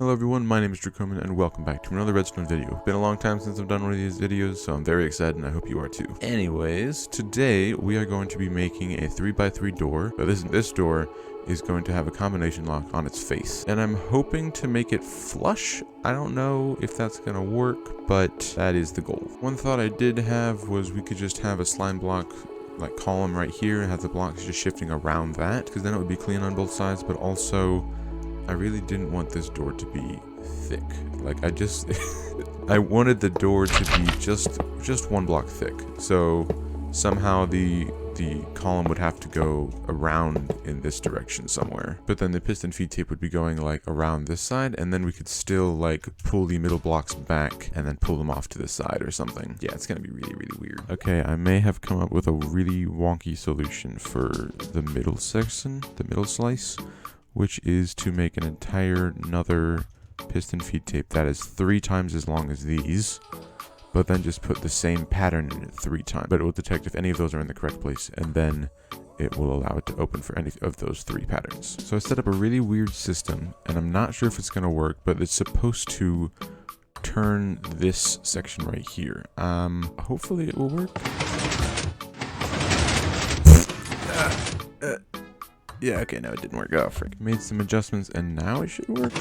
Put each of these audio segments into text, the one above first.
Hello everyone, my name is Drew Coman and welcome back to another Redstone video. Been a long time since I've done one of these videos, so I'm very excited and I hope you are too. Anyways, today we are going to be making a 3x3 door, but this door is going to have a combination lock on its face. And I'm hoping to make it flush. I don't know if that's gonna work, but that is the goal. One thought I did have was we could just have a slime block like column right here and have the blocks just shifting around that, because then it would be clean on both sides, but also I really didn't want this door to be thick. Like I just I wanted the door to be just one block thick. So somehow the column would have to go around in this direction somewhere. But then the piston feed tape would be going like around this side, and then we could still like pull the middle blocks back and then pull them off to the side or something. Yeah, it's gonna be really weird. Okay, I may have come up with a really wonky solution for the middle section, the middle slice, which is to make an entire another piston feed tape that is 3 times as long as these, but then just put the same pattern in it 3 times. But it will detect if any of those are in the correct place, and then it will allow it to open for any of those 3 patterns. So I set up a really weird system, and I'm not sure if it's going to work, but it's supposed to turn this section right here. Hopefully it will work. Yeah, okay, no, it didn't work. Oh, frick. Made some adjustments, and now it should work.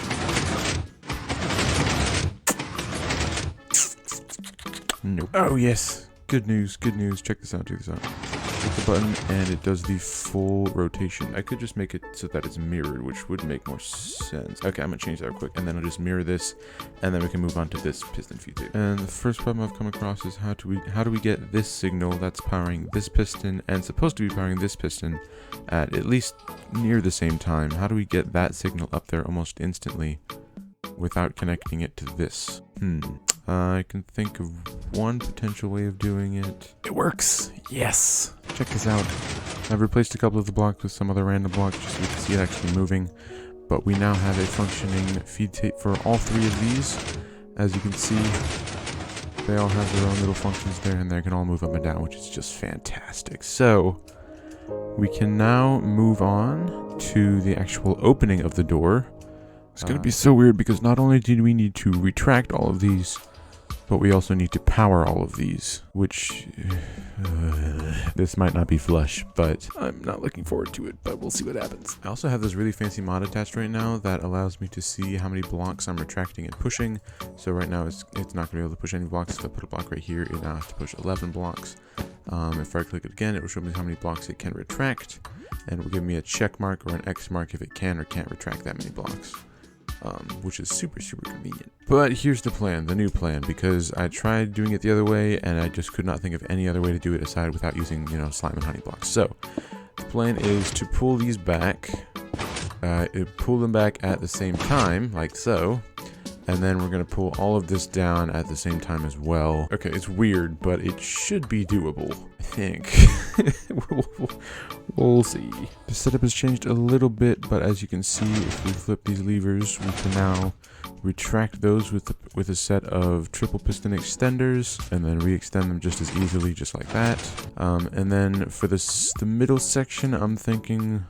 Nope. Oh, yes. Good news, good news. Check this out, check this out. Click the button, and it does the full rotation. I could just make it so that it's mirrored, which would make more sense. Okay, I'm gonna change that real quick, and then I'll just mirror this, and then we can move on to this piston feed tape. And the first problem I've come across is how do we get this signal that's powering this piston and supposed to be powering this piston at least near the same time? How do we get that signal up there almost instantly without connecting it to this? I can think of one potential way of doing it. It works! Yes! Check this out. I've replaced a couple of the blocks with some other random blocks just so we can see it actually moving. But we now have a functioning feed tape for all 3 of these. As you can see, they all have their own little functions there, and they can all move up and down, which is just fantastic. So we can now move on to the actual opening of the door. It's going to be so weird because not only did we need to retract all of these, but we also need to power all of these, which this might not be flush, but I'm not looking forward to it, but we'll see what happens. I also have this really fancy mod attached right now that allows me to see how many blocks I'm retracting and pushing. So right now it's not going to be able to push any blocks. If I put a block right here, it now has to push 11 blocks. If I click it again, it will show me how many blocks it can retract, and it will give me a check mark or an X mark if it can or can't retract that many blocks. Which is super convenient. But here's the plan, the new plan, because I tried doing it the other way and I just could not think of any other way to do it aside without using, slime and honey blocks. So the plan is to pull these back, pull them back at the same time, like so, and then we're going to pull all of this down at the same time as well. Okay, it's weird, but it should be doable, I think. We'll see. The setup has changed a little bit, but as you can see, if we flip these levers, we can now retract those with a set of triple piston extenders, and then re-extend them just as easily, just like that. And then for the middle section, I'm thinking...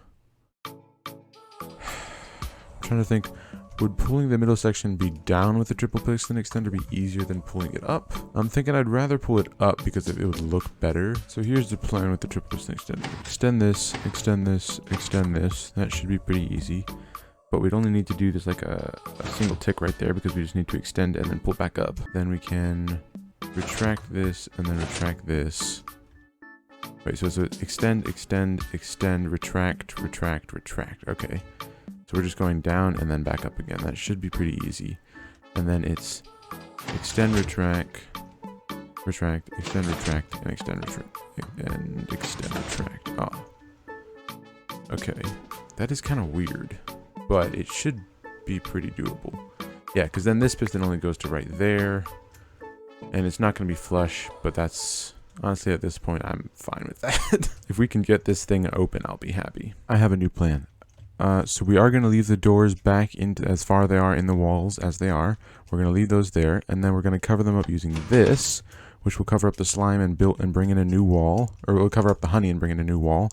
trying to think, would pulling the middle section be down with the triple piston extender be easier than pulling it up? I'm thinking I'd rather pull it up because it would look better. So here's the plan with the triple piston extender. Extend this, extend this, extend this. That should be pretty easy. But we'd only need to do this like a single tick right there because we just need to extend and then pull back up. Then we can retract this and then retract this. Wait, so it's extend, extend, extend, retract, retract, retract. Okay. So we're just going down and then back up again. That should be pretty easy. And then it's extend, retract, retract, extend, retract, and extend, retract, and extend, retract. Oh. Okay. That is kind of weird, but it should be pretty doable. Yeah, because then this piston only goes to right there, and it's not going to be flush, but that's... honestly, at this point, I'm fine with that. If we can get this thing open, I'll be happy. I have a new plan. So we are going to leave the doors back into as far they are in the walls as they are. We're going to leave those there, and then we're going to cover them up using this, which will cover up the slime and bring in a new wall, or we'll cover up the honey and bring in a new wall.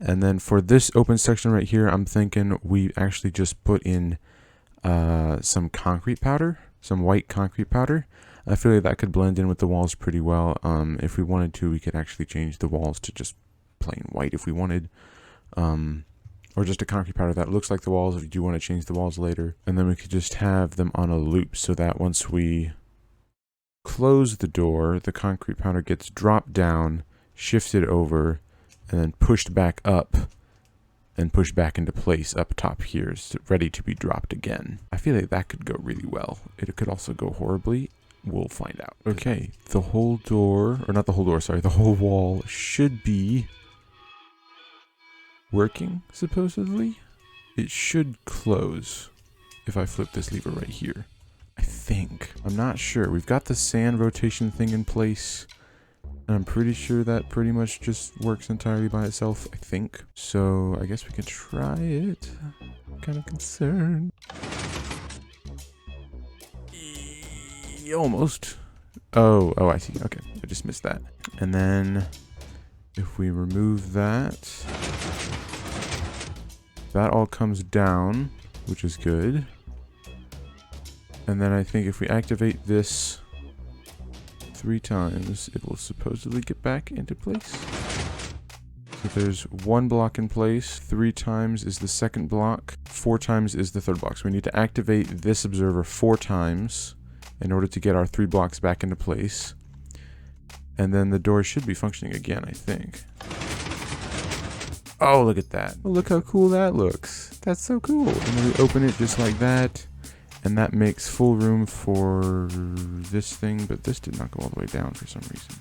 And then for this open section right here, I'm thinking we actually just put in some concrete powder, some white concrete powder. I feel like that could blend in with the walls pretty well. If we wanted to, we could actually change the walls to just plain white if we wanted. Or just a concrete powder that looks like the walls if you do want to change the walls later. And then we could just have them on a loop so that once we close the door, the concrete powder gets dropped down, shifted over, and then pushed back up and pushed back into place up top here, ready to be dropped again. I feel like that could go really well. It could also go horribly. We'll find out. Okay, the whole door, or not the whole door, sorry, the whole wall should be working, supposedly. It should close if I flip this lever right here. I think. I'm not sure. We've got the sand rotation thing in place. And I'm pretty sure that pretty much just works entirely by itself, I think. So I guess we can try it. I'm kind of concerned. Almost. Oh, I see. Okay, I just missed that. And then if we remove that, that all comes down, which is good. And then I think if we activate this 3 times, it will supposedly get back into place. So there's 1 block in place, 3 times is the second block, 4 times is the third block. So we need to activate this observer 4 times in order to get our 3 blocks back into place. And then the door should be functioning again, I think. Oh, look at that. Oh, look how cool that looks. That's so cool. And then we open it just like that. And that makes full room for this thing, but this did not go all the way down for some reason.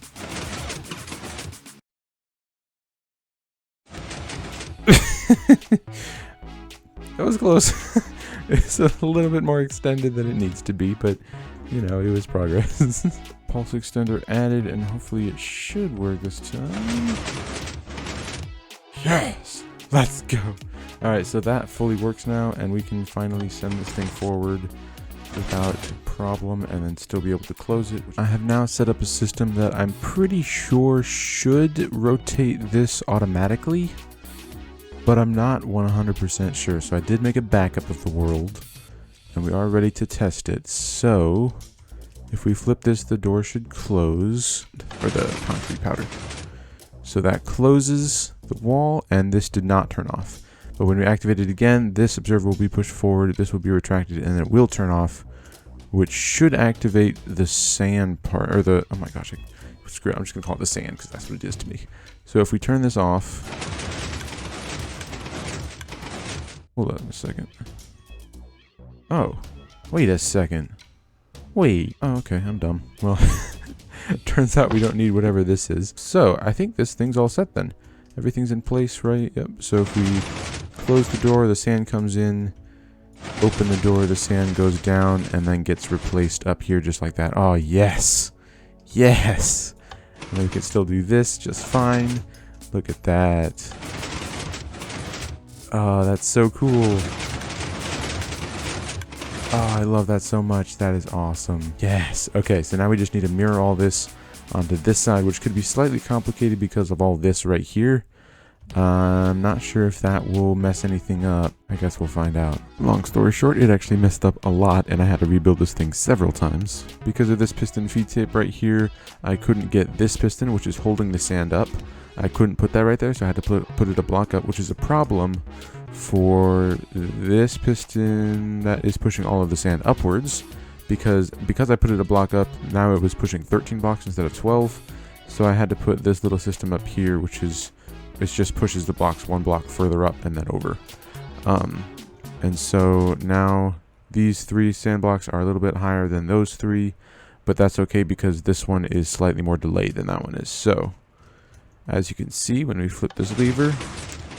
That was close. It's a little bit more extended than it needs to be, but you know, it was progress. Pulse extender added, and hopefully it should work this time. Yes! Let's go! Alright, so that fully works now, and we can finally send this thing forward without problem and then still be able to close it. I have now set up a system that I'm pretty sure should rotate this automatically, but I'm not 100% sure. So I did make a backup of the world, and we are ready to test it. So if we flip this, the door should close, or the concrete powder. So that closes the wall, and this did not turn off. But when we activate it again, this observer will be pushed forward, this will be retracted, and it will turn off, which should activate the sand part, or the, oh my gosh, screw it, I'm just going to call it the sand, because that's what it is to me. So if we turn this off, hold on a second. Oh, wait a second. Wait, oh, okay, I'm dumb. Well, turns out we don't need whatever this is. So I think this thing's all set then. Everything's in place, right? Yep, so if we close the door, the sand comes in, open the door, the sand goes down, and then gets replaced up here just like that. Oh, yes! Yes! And we can still do this just fine. Look at that. Oh, that's so cool. Oh, I love that so much. That is awesome. Yes! Okay, so now we just need to mirror all this onto this side, which could be slightly complicated because of all this right here. I'm not sure if that will mess anything up. I guess we'll find out. Long story short, it actually messed up a lot, and I had to rebuild this thing several times. Because of this piston feed tip right here, I couldn't get this piston, which is holding the sand up. I couldn't put that right there, so I had to put it a block up, which is a problem for this piston that is pushing all of the sand upwards. Because I put it a block up, now it was pushing 13 blocks instead of 12. So I had to put this little system up here, which is, it just pushes the blocks 1 block further up and then over. And so now these 3 sand blocks are a little bit higher than those 3, but that's okay because this one is slightly more delayed than that one is. So as you can see, when we flip this lever,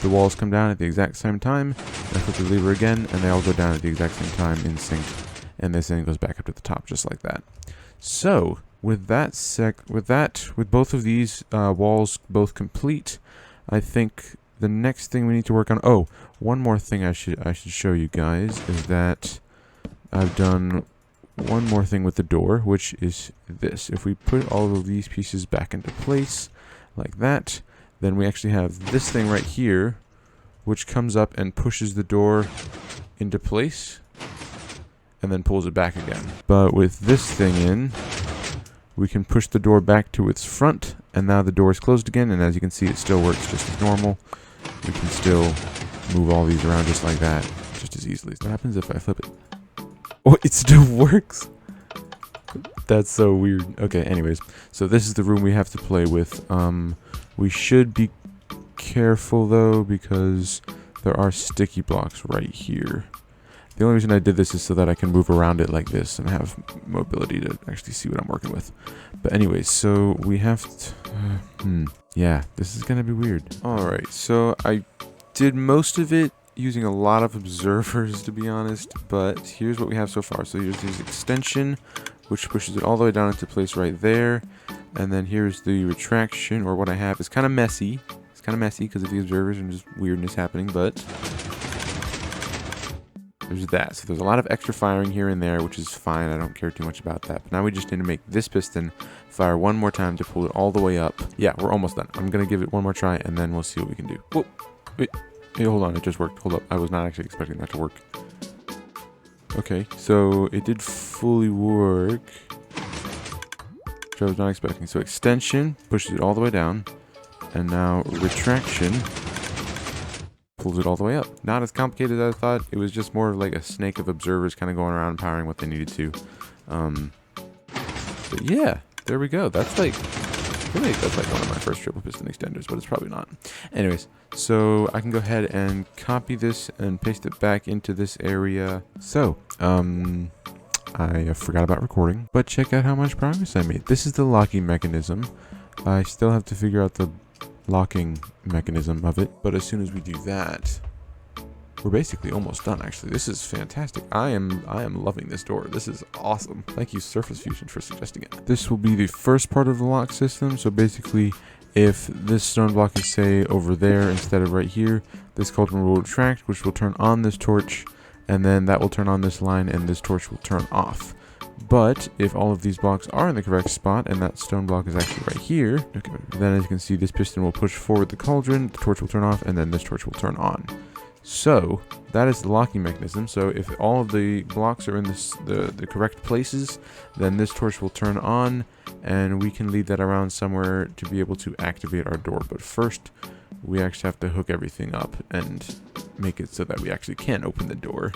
the walls come down at the exact same time. I flip the lever again, and they all go down at the exact same time in sync. And this thing goes back up to the top just like that. So with both of these walls both complete, I think the next thing we need to work on. Oh, one more thing I should show you guys is that I've done one more thing with the door, which is this. If we put all of these pieces back into place like that, then we actually have this thing right here, which comes up and pushes the door into place. and then pulls it back again. But with this thing in, we can push the door back to its front, and now the door is closed again, and as you can see, it still works just as normal. We can still move all these around just like that, just as easily. What happens if I flip it? Oh, it still works! That's so weird. Okay, anyways, so this is the room we have to play with. We should be careful, though, because there are sticky blocks right here. The only reason I did this is so that I can move around it like this and have mobility to actually see what I'm working with. But anyways, so we have to... yeah, this is going to be weird. Alright, so I did most of it using a lot of observers, to be honest. But here's what we have so far. So here's this extension, which pushes it all the way down into place right there. And then here's the retraction, or what I have is kind of messy. It's kind of messy because of the observers and just weirdness happening, but... there's that. So there's a lot of extra firing here and there, which is fine. I don't care too much about that. But now we just need to make this piston fire one more time to pull it all the way up. Yeah, we're almost done. I'm going to give it one more try, and then we'll see what we can do. Whoa. Wait. Hey, hold on. It just worked. Hold up. I was not actually expecting that to work. Okay, so it did fully work, which I was not expecting. So extension pushes it all the way down, and now retraction pulls it all the way up. Not as complicated as I thought. It was just more like a snake of observers kind of going around and powering what they needed to. But yeah, there we go. That's like, I feel like that's like one of my first triple piston extenders, but it's probably not. Anyways, so I can go ahead and copy this and paste it back into this area. So, I forgot about recording, but check out how much progress I made. This is the locking mechanism. I still have to figure out the locking mechanism of it, but as soon as we do that, we're basically almost done. Actually, this is fantastic. I am loving this door. This is awesome. Thank you, Surface Fusion, for suggesting it. This will be the first part of the lock system. So basically, if this stone block is, say, over there instead of right here, this cauldron will retract, which will turn on this torch, and then that will turn on this line, and this torch will turn off. But if all of these blocks are in the correct spot, and that stone block is actually right here, okay, then as you can see, this piston will push forward the cauldron, the torch will turn off, and then this torch will turn on. So that is the locking mechanism. So if all of the blocks are in the correct places, then this torch will turn on, and we can leave that around somewhere to be able to activate our door. But first, we actually have to hook everything up and make it so that we actually can open the door.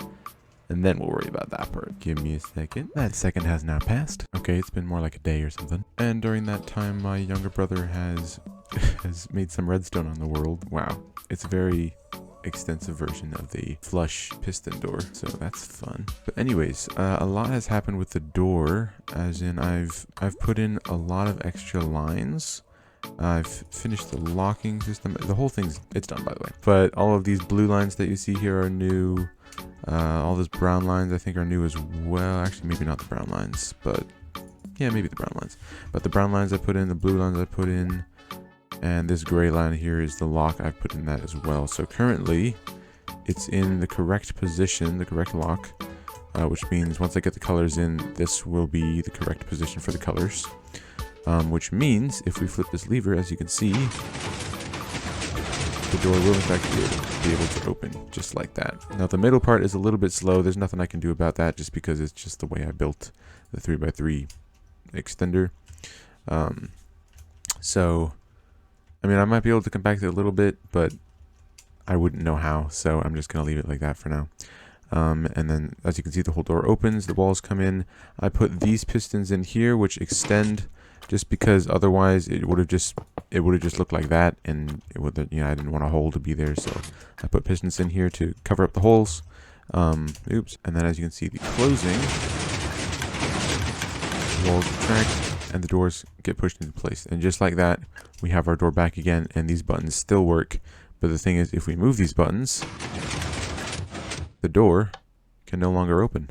And then we'll worry about that part. Give me a second. That second has now passed. Okay, it's been more like a day or something. And during that time, my younger brother has made some redstone on the world. Wow. It's a very extensive version of the flush piston door, so that's fun. But anyways, a lot has happened with the door, as in I've put in a lot of extra lines. I've finished the locking system. The whole it's done, by the way. But all of these blue lines that you see here are new. All those brown lines I think are new as well. Actually, maybe not the brown lines, but yeah, maybe the brown lines. But the brown lines I put in, the blue lines I put in, and this gray line here is the lock. I've put in that as well. So currently, it's in the correct position, the correct lock, which means once I get the colors in, this will be the correct position for the colors. Which means if we flip this lever, as you can see, the door will in fact be able to open just like that. Now the middle part is a little bit slow. There's nothing I can do about that just because it's just the way I built the 3x3 extender. So, I mean, I might be able to compact it a little bit, but I wouldn't know how. So I'm just going to leave it like that for now. And then as you can see, the whole door opens, the walls come in. I put these pistons in here, which extend just because otherwise it would have just looked like that, and it would, I didn't want a hole to be there, so I put pistons in here to cover up the holes. Oops. And then as you can see, the closing, the walls retract and the doors get pushed into place, and just like that, we have our door back again, and these buttons still work. But the thing is, if we move these buttons, the door can no longer open.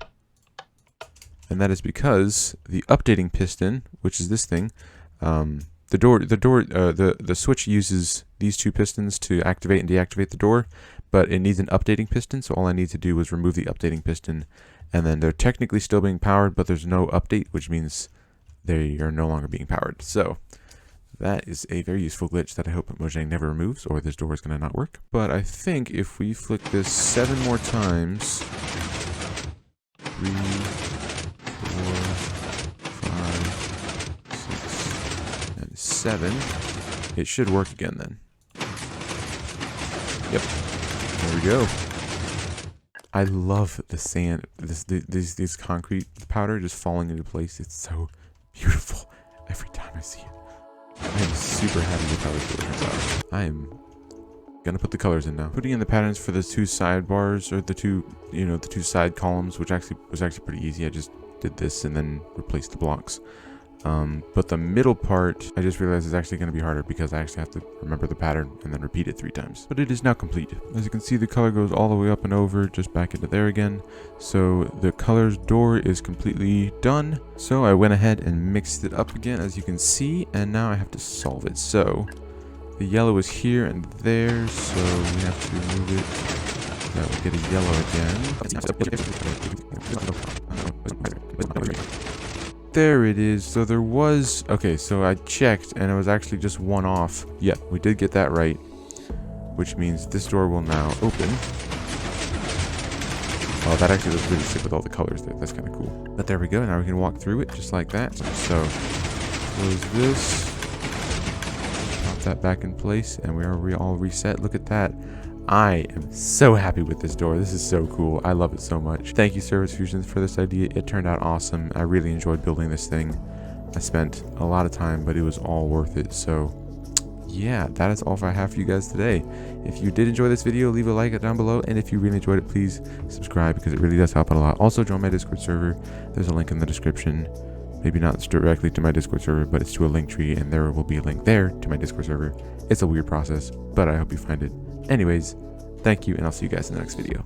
And that is because the updating piston, which is this thing, the switch uses these two pistons to activate and deactivate the door, but it needs an updating piston. So all I need to do is remove the updating piston, and then they're technically still being powered, but there's no update, which means they are no longer being powered. So that is a very useful glitch that I hope Mojang never removes, or this door is going to not work. But I think if we flick this 7 more times, 3, 4, 5, 6, and 7. It should work again then. Yep. There we go. I love the sand, this concrete powder just falling into place. It's so beautiful every time I see it. I am super happy with how this turns out. I am gonna put the colors in now. Putting in the patterns for the two sidebars, or the two side columns, which was actually pretty easy. I just did this and then replaced the blocks. But the middle part, I just realized is actually going to be harder because I actually have to remember the pattern and then repeat it 3 times. But it is now complete. As you can see, the color goes all the way up and over, just back into there again. So the colors door is completely done. So I went ahead and mixed it up again, as you can see, and now I have to solve it. So the yellow is here and there, so we have to move it. That will get a yellow again. There it is. So there was, okay, so I checked and it was actually just one off. Yeah, we did get that right, which means this door will now open. Oh, that actually looks really sick with all the colors there. That's kind of cool. But there we go. Now we can walk through it just like that. So close this, pop that back in place, and we are all reset. Look at that. I am so happy with this door. This is so cool. I love it so much. Thank you, Service Fusions, for this idea. It turned out awesome. I really enjoyed building this thing. I spent a lot of time, but it was all worth it. So yeah, that is all I have for you guys today. If you did enjoy this video, leave a like down below. And if you really enjoyed it, please subscribe, because it really does help out a lot. Also, join my Discord server. There's a link in the description. Maybe not directly to my Discord server, but it's to a link tree, and there will be a link there to my Discord server. It's a weird process, but I hope you find it. Anyways, thank you, and I'll see you guys in the next video.